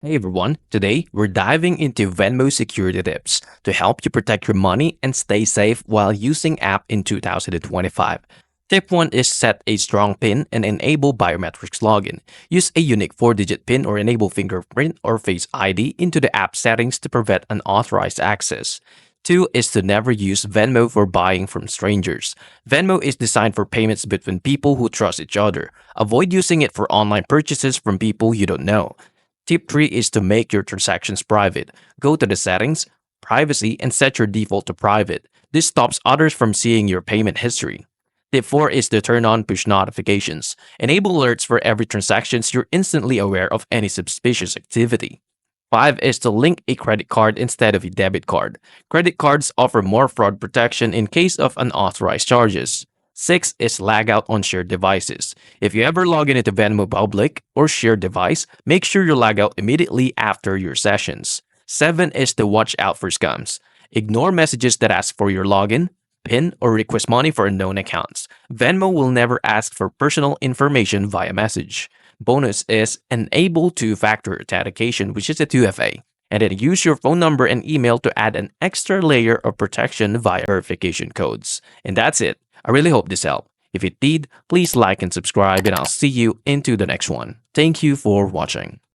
Hey everyone, today we're diving into Venmo security tips to help you protect your money and stay safe while using app in 2025. Tip 1 is set a strong PIN and enable biometrics login. Use a unique 4-digit PIN or enable fingerprint or face ID into the app settings to prevent unauthorized access. 2 is to never use Venmo for buying from strangers. Venmo is designed for payments between people who trust each other. Avoid using it for online purchases from people you don't know. Tip 3 is to make your transactions private. Go to the settings, privacy, and set your default to private. This stops others from seeing your payment history. Tip 4 is to turn on push notifications. Enable alerts for every transaction so you're instantly aware of any suspicious activity. 5 is to link a credit card instead of a debit card. Credit cards offer more fraud protection in case of unauthorized charges. 6 is lag out on shared devices. If you ever log in into Venmo public or shared device, make sure you lag out immediately after your sessions. 7 is to watch out for scams. Ignore messages that ask for your login, PIN, or request money for unknown accounts. Venmo will never ask for personal information via message. Bonus is enable two-factor authentication, which is a 2FA. And then use your phone number and email to add an extra layer of protection via verification codes. And that's it. I really hope this helped. If it did, please like and subscribe, and I'll see you into the next one. Thank you for watching.